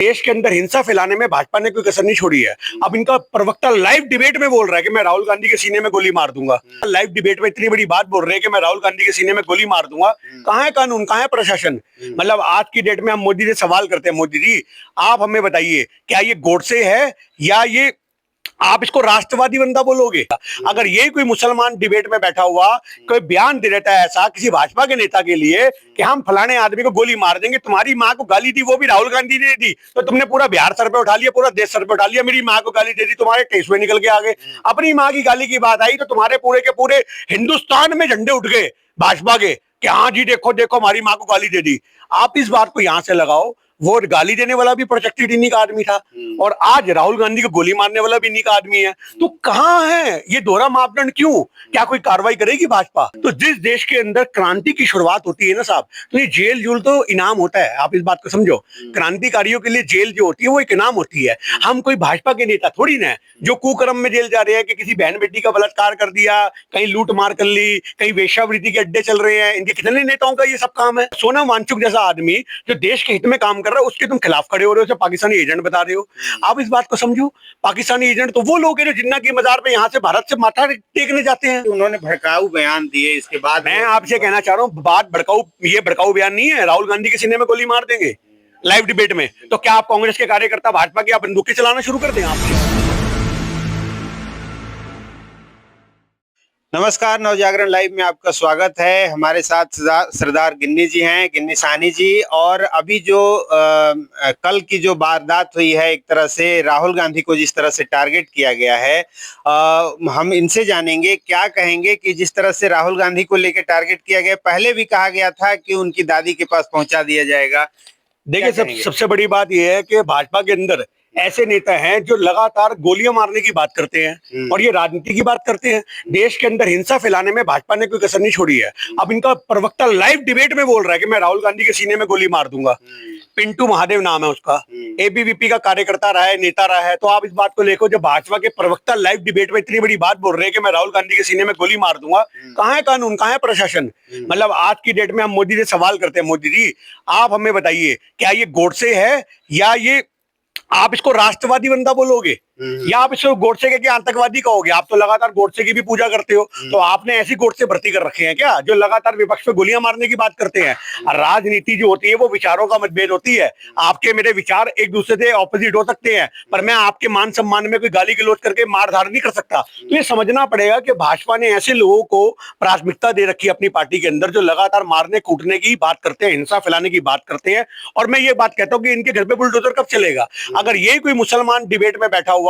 देश के अंदर हिंसा फैलाने में भाजपा ने कोई कसर नहीं छोड़ी है। अब इनका प्रवक्ता लाइव डिबेट में बोल रहा है कि मैं राहुल गांधी के सीने में गोली मार दूंगा। लाइव डिबेट में इतनी बड़ी बात बोल रहे हैं कि मैं राहुल गांधी के सीने में गोली मार दूंगा। कहाँ है कानून, कहाँ है प्रशासन? मतलब आज की डेट में हम मोदी से सवाल करते हैं, मोदी जी आप हमें बताइए, क्या ये गोडसे है या ये आप इसको राष्ट्रवादी बंदा बोलोगे? अगर ये कोई मुसलमान डिबेट में बैठा हुआ कोई बयान दे देता है ऐसा किसी भाजपा के नेता के लिए कि हम फलाने आदमी को गोली मार देंगे, तुम्हारी माँ को गाली दी वो भी राहुल गांधी ने दी, तो तुमने पूरा बिहार सर पे उठा लिया, पूरा देश सर पे उठा लिया। मेरी माँ को गाली दे दी, तुम्हारे टेस्ट में निकल के आ गए। अपनी माँ की गाली की बात आई तो तुम्हारे पूरे के पूरे हिंदुस्तान में झंडे उठ गए भाजपा के कि हाँ जी देखो देखो हमारी माँ को गाली दे दी। आप इस बात को यहां से लगाओ, वो गाली देने वाला भी प्रोटेक्टेड इन्हीं का आदमी था और आज राहुल गांधी को गोली मारने वाला भी इन्हीं का आदमी है। तो कहां है ये दोहरा मापदंड? क्यों? क्या कोई कार्रवाई करेगी भाजपा? तो जिस देश के अंदर क्रांति की शुरुआत होती है ना साहब, तो ये जेल जूल तो इनाम होता है। आप इस बात को समझो, क्रांतिकारियों के लिए जेल जो होती है वो एक इनाम होती है। हम कोई भाजपा के नेता थोड़ी ना जो कुकर्म में जेल जा रहे हैं कि किसी बहन बेटी का बलात्कार कर दिया, कहीं लूट मार कर ली, कहीं वेश्यावृत्ति के अड्डे चल रहे हैं। इनके कितने नेताओं का ये सब काम है। सोनम वांगचुक जैसा आदमी जो देश के हित में काम कर रहा है उसके तुम खिलाफ खड़े हो रहे हो, उसे पाकिस्तानी एजेंट बता रहे हो। आप इस बात को समझो, पाकिस्तानी एजेंट तो वो लोग हैं जो जिन्ना की मजार पे यहाँ से भारत से माथा टेकने जाते हैं। उन्होंने भड़काऊ बयान दिए, इसके बाद मैं आपसे कहना चाह रहा हूँ बात भड़काऊ, ये भड़काऊ बयान नहीं है। राहुल गांधी के सीने में गोली मार देंगे लाइव डिबेट में, तो क्या आप कांग्रेस के कार्यकर्ता भाजपा की आप बंदूकें चलाना शुरू कर दें? आप नमस्कार, नवजागरण लाइव में आपका स्वागत है। हमारे साथ सरदार गिन्नी जी हैं, गिन्नी साहनी जी। और अभी जो कल की जो वारदात हुई है, एक तरह से राहुल गांधी को जिस तरह से टारगेट किया गया है, हम इनसे जानेंगे क्या कहेंगे कि जिस तरह से राहुल गांधी को लेकर टारगेट किया गया, पहले भी कहा गया था कि उनकी दादी के पास पहुंचा दिया जाएगा। देखिए, सबसे बड़ी बात यह है कि भाजपा के अंदर ऐसे नेता हैं जो लगातार गोलियां मारने की बात करते हैं और ये राजनीति की बात करते हैं। देश के अंदर हिंसा फैलाने में भाजपा ने कोई कसर नहीं छोड़ी है। अब इनका प्रवक्ता लाइव डिबेट में बोल रहा है कि मैं राहुल गांधी के सीने में गोली मार दूंगा। पिंटू महादेव नाम है उसका, एबीवीपी का कार्यकर्ता रहा है, नेता रहा है। तो आप इस बात को लेकर जब भाजपा के प्रवक्ता लाइव डिबेट में इतनी बड़ी बात बोल रहे हैं कि मैं राहुल गांधी के सीने में गोली मार दूंगा, कहाँ है कानून, कहाँ है प्रशासन? मतलब आज की डेट में हम मोदी से सवाल करते हैं, मोदी जी आप हमें बताइए, क्या ये गोडसे है या ये आप इसको राष्ट्रवादी बंदा बोलोगे या आप इसको गोडसे के आतंकवादी कहोगे? आप तो लगातार गोडसे की भी पूजा करते हो, तो आपने ऐसी गोडसे भर्ती कर रखे हैं क्या जो लगातार विपक्ष पे गोलियां मारने की बात करते हैं? राजनीति जो होती है वो विचारों का मतभेद होती है। आपके मेरे विचार एक दूसरे से ऑपोजिट हो सकते हैं, पर मैं आपके मान सम्मान में कोई गाली गलौज करके मार धाड़ नहीं कर सकता। तो ये समझना पड़ेगा कि भाजपा ने ऐसे लोगों को प्राथमिकता दे रखी है अपनी पार्टी के अंदर जो लगातार मारने कूटने की बात करते हैं, हिंसा फैलाने की बात करते हैं। और मैं ये बात कहता हूँ कि इनके घर पे बुलडोजर कब चलेगा? अगर ये कोई मुसलमान डिबेट में बैठा हुआ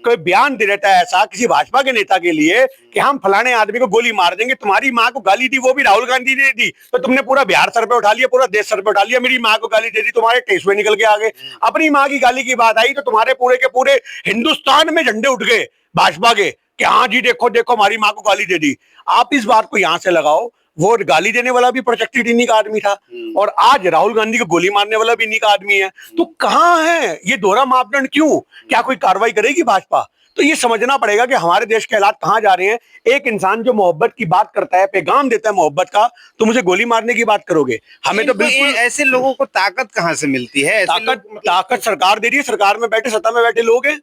कोई बयान दे देता है ऐसा किसी भाजपा के नेता के लिए कि हम फलाने आदमी को गोली मार देंगे, तुम्हारी माँ को गाली दी वो भी राहुल गांधी ने दी, तो तुमने पूरा बिहार सर पे उठा लिया, पूरा देश सर पे उठा लिया। मेरी माँ को गाली दे दी, तुम्हारे टेस्ट में निकल के आ गए। अपनी माँ की गाली की बात आई तो तुम्हारे पूरे के पूरे हिंदुस्तान में झंडे उठ गए भाजपा के कि हाँ जी देखो देखो हमारी माँ को गाली दे दी। आप इस बात को यहां से लगाओ, वो गाली देने वाला भी प्रोटेक्टेड इन्हीं का आदमी था और आज राहुल गांधी को गोली मारने वाला भी इन्हीं का आदमी है। तो कहां है ये दोहरा मापदंड? क्यों? क्या कोई कार्रवाई करेगी भाजपा? तो ये समझना पड़ेगा कि हमारे देश के हालात कहां जा रहे हैं। एक इंसान जो मोहब्बत की बात करता है, पैगाम देता है मोहब्बत का, तो मुझे गोली मारने की बात करोगे? हमें तो बिल्कुल ऐसे लोगों को ताकत कहां से मिलती है? ताकत सरकार दे रही है, सरकार में बैठे सत्ता में बैठे लोग हैं।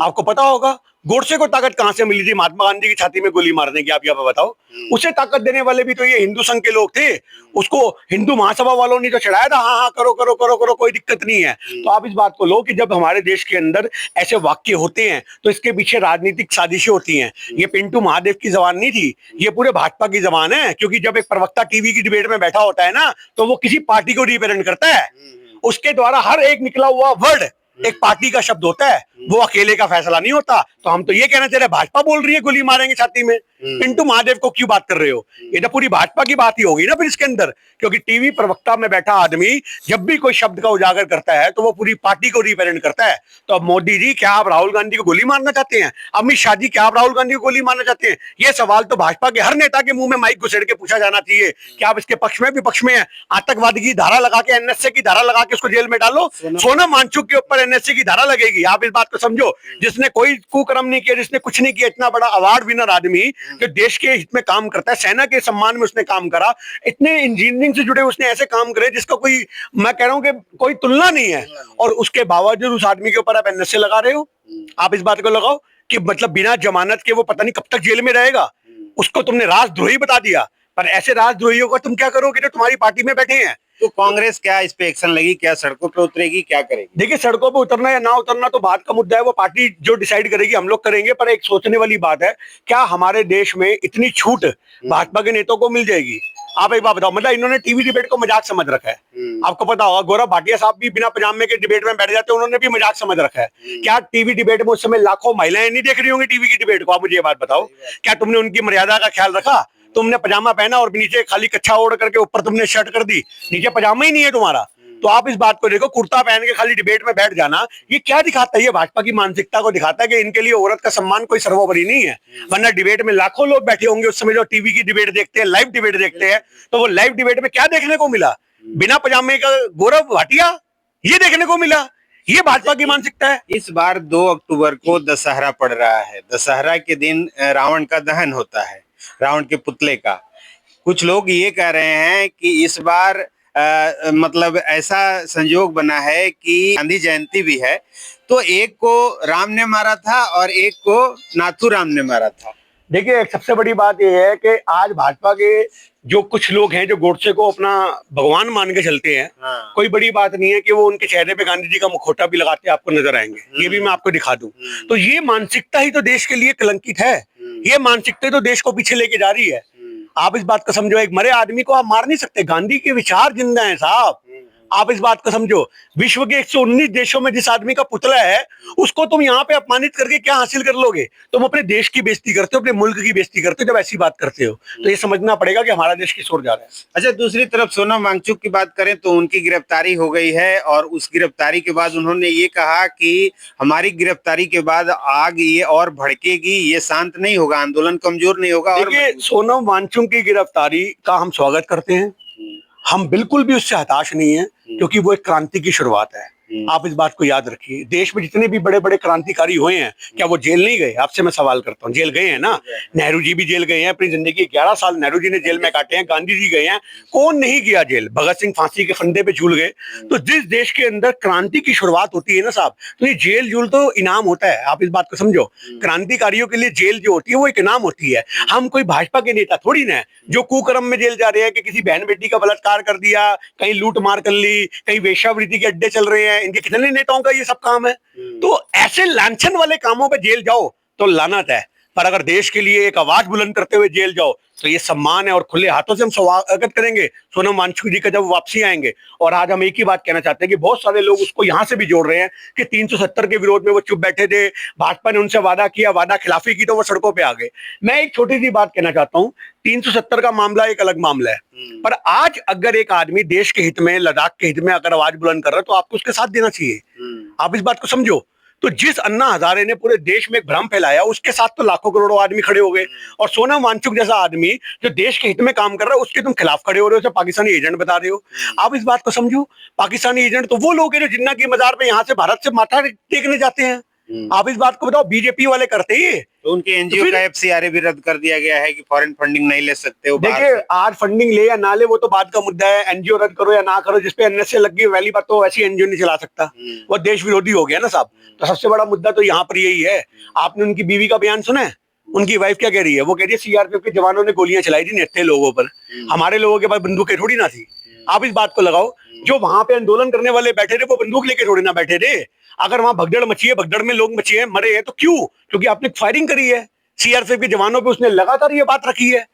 आपको पता होगा गोडसे को ताकत कहां से मिली थी महात्मा गांधी की छाती में गोली मारने की? आप यहाँ पे बताओ। उसे ताकत देने वाले भी तो ये हिंदू संघ के लोग थे। उसको हिंदू महासभा वालों ने तो चढ़ाया था, हाँ हाँ करो करो करो करो कोई दिक्कत नहीं है। तो आप इस बात को लो कि जब हमारे देश के अंदर ऐसे वाक्य होते हैं तो इसके पीछे राजनीतिक साजिशें होती हैं। ये पिंटू महादेव की जबान नहीं थी, ये पूरे भाजपा की जबान है। क्योंकि जब एक प्रवक्ता टीवी की डिबेट में बैठा होता है ना, तो वो किसी पार्टी को रिप्रेजेंट करता है। उसके द्वारा हर एक निकला हुआ वर्ड एक पार्टी का शब्द होता है, वो अकेले का फैसला नहीं होता। तो हम तो ये कहना चाह रहे हैं भाजपा बोल रही है गोली मारेंगे छाती में, पिंटू महादेव को क्यों बात कर रहे हो? ये तो पूरी भाजपा की बात ही होगी ना फिर इसके अंदर। क्योंकि टीवी प्रवक्ता में बैठा आदमी जब भी कोई शब्द का उजागर करता है तो वो पूरी पार्टी को रिप्रेजेंट करता है। तो अब मोदी जी क्या आप राहुल गांधी को गोली मारना चाहते हैं? अमित शाह जी क्या आप राहुल गांधी को गोली मारना चाहते हैं? ये सवाल तो भाजपा के हर नेता के मुंह में माइक घुसेड़ के पूछा जाना चाहिए कि आप इसके पक्ष में विपक्ष में आतंकवादी की धारा लगा के, एनएसए की धारा लगा के उसको जेल में डालो। सोनम वांगचुक के ऊपर एनएसए की धारा लगेगी। आप इस बात को समझो, जिसने कोई कुकर्म नहीं किया, जिसने कुछ नहीं किया, इतना बड़ा अवार्ड विनर आदमी जो देश के हित में काम करता है, सेना के सम्मान में उसने काम करा, इतने इंजीनियरिंग से जुड़े उसने ऐसे काम करे जिसका कोई, मैं कह रहा हूं कि कोई तुलना नहीं है, और उसके बावजूद उस आदमी के ऊपर आप एनएसए लगा रहे हो। आप इस बात को लगाओ कि मतलब बिना जमानत के वो पता नहीं कब तक जेल में रहेगा, उसको तुमने राजद्रोही बता दिया। पर ऐसे राजद्रोहियों का तुम क्या करोगे जो तुम्हारी पार्टी में बैठे हैं? तो कांग्रेस क्या इस पे एक्शन लेगी, क्या सड़कों पे उतरेगी, क्या करेगी? देखिए, सड़कों पे उतरना या ना उतरना तो बात का मुद्दा है, वो पार्टी जो डिसाइड करेगी, हम लोग करेंगे। पर एक सोचने वाली बात है, क्या हमारे देश में इतनी छूट भाजपा के नेताओं को मिल जाएगी? आप एक बात बताओ, मतलब इन्होंने टीवी डिबेट को मजाक समझ रखा है। आपको पता होगा, गौरव भाटिया साहब भी बिना पजामे के डिबेट में बैठ जाते हैं, उन्होंने भी मजाक समझ रखा है। क्या टीवी डिबेट में उस समय लाखों महिलाएं नहीं देख रही होंगी टीवी की डिबेट को? आप मुझे ये बात बताओ, क्या तुमने उनकी मर्यादा का ख्याल रखा? तुमने पजामा पहना और नीचे खाली कच्छा ओढ़ करके ऊपर तुमने शर्ट कर दी, नीचे पजामा ही नहीं है तुम्हारा। तो आप इस बात को देखो, कुर्ता पहन के खाली डिबेट में बैठ जाना, ये क्या दिखाता है? ये भाजपा की मानसिकता को दिखाता है कि इनके लिए औरत का सम्मान कोई सर्वोपरि नहीं है। वरना डिबेट में लाखों लोग बैठे होंगे उस समय जो टीवी की डिबेट देखते हैं, लाइव डिबेट देखते हैं, तो वो लाइव डिबेट में क्या देखने को मिला? बिना पजामे का गौरव भाटिया, ये देखने को मिला। ये भाजपा की मानसिकता है। इस बार 2 अक्टूबर को दशहरा पड़ रहा है। दशहरा के दिन रावण का दहन होता है, रावण के पुतले का। कुछ लोग ये कह रहे हैं कि इस बार मतलब ऐसा संयोग बना है कि गांधी जयंती भी है, तो एक को राम ने मारा था और एक को नाथूराम ने मारा था। देखिए, एक सबसे बड़ी बात यह है कि आज भाजपा के जो कुछ लोग हैं जो गोडसे को अपना भगवान मान के चलते हैं, कोई बड़ी बात नहीं है कि वो उनके चेहरे पे गांधी जी का मुखौटा भी लगाते आपको नजर आएंगे। ये भी मैं आपको दिखा दूं। तो ये मानसिकता ही तो देश के लिए कलंकित है। ये मानसिकता तो देश को पीछे लेके जा रही है। आप इस बात को समझो, एक मरे आदमी को आप मार नहीं सकते। गांधी के विचार जिंदा हैं साहब, आप इस बात को समझो। विश्व के 119 देशों में जिस आदमी का पुतला है, उसको तुम यहाँ पे अपमानित करके क्या हासिल कर लोगे? तुम अपने देश की बेइज्जती करते हो, अपने मुल्क की बेइज्जती करते हो जब ऐसी बात करते हो। तो ये समझना पड़ेगा कि हमारा देश किस ओर जा रहा है। अच्छा, दूसरी तरफ सोनम वांगचुक की बात करें तो उनकी गिरफ्तारी हो गई है, और उस गिरफ्तारी के बाद उन्होंने ये कहा कि हमारी गिरफ्तारी के बाद आग ये और भड़केगी, ये शांत नहीं होगा, आंदोलन कमजोर नहीं होगा। और देखिए, सोनम वांगचुक की गिरफ्तारी का हम स्वागत करते हैं। हम बिल्कुल भी उससे हताश नहीं है, क्योंकि वो एक क्रांति की शुरुआत है। आप इस बात को याद रखिए, देश में जितने भी बड़े बड़े क्रांतिकारी हुए हैं, क्या वो जेल नहीं गए? आपसे मैं सवाल करता हूँ, जेल गए हैं ना? नेहरू जी भी जेल गए हैं, अपनी जिंदगी 11 साल नेहरू जी ने जेल में काटे हैं, गांधी जी गए हैं, कौन नहीं गया जेल? भगत सिंह फांसी के फंदे पे झूल गए। तो जिस देश के अंदर क्रांति की शुरुआत होती है ना साहब, तो ये जेल जूल तो इनाम होता है। आप इस बात को समझो, क्रांतिकारियों के लिए जेल जो होती है वो एक इनाम होती है। हम कोई भाजपा के नेता थोड़ी ना जो कुकर्म में जेल जा रहे हैं कि किसी बहन बेटी का बलात्कार कर दिया, कहीं लूट मार कर ली, कहीं वेश्यावृत्ति के अड्डे चल रहे हैं। इनके कितने नेताओं का ये सब काम है? तो ऐसे लांछन वाले कामों पे जेल जाओ तो लानत है, पर अगर देश के लिए एक आवाज बुलंद करते हुए जेल जाओ तो ये सम्मान है, और खुले हाथों से हम स्वागत करेंगे सोनम वांगचुक जी का जब वापसी आएंगे। और आज हम एक ही बात कहना चाहते हैं कि बहुत सारे लोग उसको यहां से भी जोड़ रहे हैं कि 370 के विरोध में वो चुप बैठे थे, भाजपा ने उनसे वादा किया, वादा खिलाफी की तो वो सड़कों पे आ गए। मैं एक छोटी सी बात कहना चाहता हूं, 370 का मामला एक अलग मामला है, पर आज अगर एक आदमी देश के हित में, लद्दाख के हित में अगर आवाज बुलंद कर रहा है तो आपको उसके साथ देना चाहिए। आप इस बात को समझो। तो जिस अन्ना हजारे ने पूरे देश में एक भ्रम फैलाया, उसके साथ तो लाखों करोड़ों आदमी खड़े हो गए, और सोनम वांगचुक जैसा आदमी जो देश के हित में काम कर रहा है उसके तुम खिलाफ खड़े हो रहे हो, उसे पाकिस्तानी एजेंट बता रहे हो। आप इस बात को समझो, पाकिस्तानी एजेंट तो वो लोग हैं जो जिन्ना की मजार पे यहाँ से भारत से माथा टेकने जाते हैं। आप इस बात को बताओ, बीजेपी वाले करते ही। तो उनके एनजीओ का एफसीआरए भी रद्द कर दिया गया है कि फॉरेन फंडिंग नहीं ले सकते हो। देखिए, आज फंडिंग ले या ना ले वो तो बात का मुद्दा है, एनजीओ रद्द करो या ना करो, जिसपे एनएसए लग गई पहली बात तो वैसी एनजीओ नहीं चला सकता, वो देश विरोधी हो गया ना साहब। तो सबसे बड़ा मुद्दा तो यहाँ पर यही है। आपने उनकी बीवी का बयान सुना है? उनकी वाइफ क्या कह रही है? वो कह रही है सीआरपीएफ के जवानों ने गोलियां चलाई थी निहत्थे लोगों पर, हमारे लोगों के पास बंदूकें थोड़ी ना थी। आप इस बात को लगाओ, जो वहां पे आंदोलन करने वाले बैठे थे वो बंदूक लेके थोड़ी ना बैठे थे। अगर वहां भगदड़ मची है, भगदड़ में लोग मचे हैं, मरे हैं, तो क्यों? क्योंकि आपने फायरिंग करी है सीआरपीएफ के जवानों पे, उसने लगातार ये बात रखी है।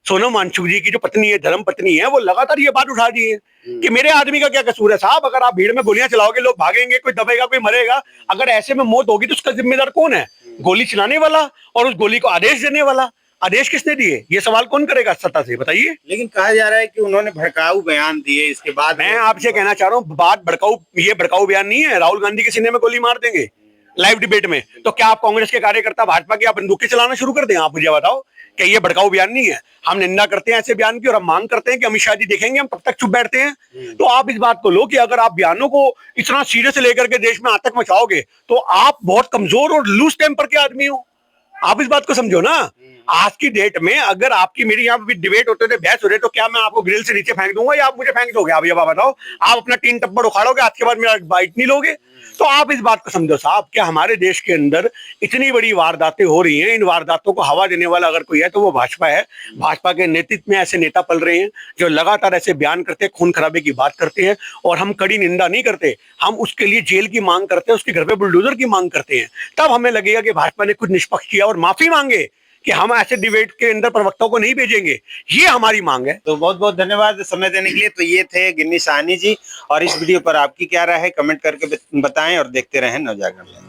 सोनम वांगचुक जी की जो पत्नी है, धर्म पत्नी है, वो लगातार ये बात उठा दी है कि मेरे आदमी का क्या कसूर है साहब? अगर आप भीड़ में गोलियां चलाओगे, लोग भागेंगे, कोई दबेगा, कोई मरेगा। अगर ऐसे में मौत होगी तो उसका जिम्मेदार कौन है? गोली चलाने वाला और उस गोली को आदेश देने वाला। आदेश किसने दिए? ये सवाल कौन करेगा सत्ता से, बताइए। लेकिन कहा जा रहा है कि उन्होंने भड़काऊ बयान दिए इसके बाद। मैं आपसे कहना चाह रहा हूँ, बात भड़काऊ, ये भड़काऊ बयान नहीं है। राहुल गांधी के सीने में गोली मार देंगे लाइव डिबेट में, तो क्या आप कांग्रेस के कार्यकर्ता भाजपा के आप बंदूकें चलाना शुरू कर दें? आप मुझे बताओ, क्या ये भड़काऊ बयान नहीं है? हम निंदा करते हैं ऐसे बयान की, और हम मांग करते हैं कि अमित शाह जी देखेंगे, हम तब तक चुप बैठते हैं। तो आप इस बात को लो कि अगर आप बयानों को इतना सीरियस लेकर के देश में आतंक मचाओगे तो आप बहुत कमजोर और लूज टेम्पर के आदमी हो। आप इस बात को समझो ना। आज की डेट में अगर आपकी मेरी यहाँ पे डिबेट होते थे, बहस हो रहे, तो क्या मैं आपको ग्रिल से नीचे फेंक दूंगा या आप मुझे फेंक दोगे? आप ये बात बताओ। आप अपना 3 टप्पड़ उखाड़ोगे, आज के बाद मेरा बाइट नहीं लोगे? तो आप इस बात को समझो साहब, क्या हमारे देश के अंदर इतनी बड़ी वारदातें हो रही हैं, इन वारदातों को हवा देने वाला अगर कोई है तो वो भाजपा है। भाजपा के नेतृत्व में ऐसे नेता पल रहे हैं जो लगातार ऐसे बयान करते हैं, खून खराबे की बात करते हैं, और हम कड़ी निंदा नहीं करते, हम उसके लिए जेल की मांग करते हैं, उसके घर पे बुलडोजर की मांग करते हैं। तब हमें लगेगा कि भाजपा ने कुछ निष्पक्ष किया और माफी मांगे कि हम ऐसे डिबेट के अंदर प्रवक्ताओं को नहीं भेजेंगे। ये हमारी मांग है। तो बहुत बहुत धन्यवाद समय देने के लिए। तो ये थे गिन्नी साहनी जी, और इस वीडियो पर आपकी क्या राय है कमेंट करके बताएं, और देखते रहें नवजागरण।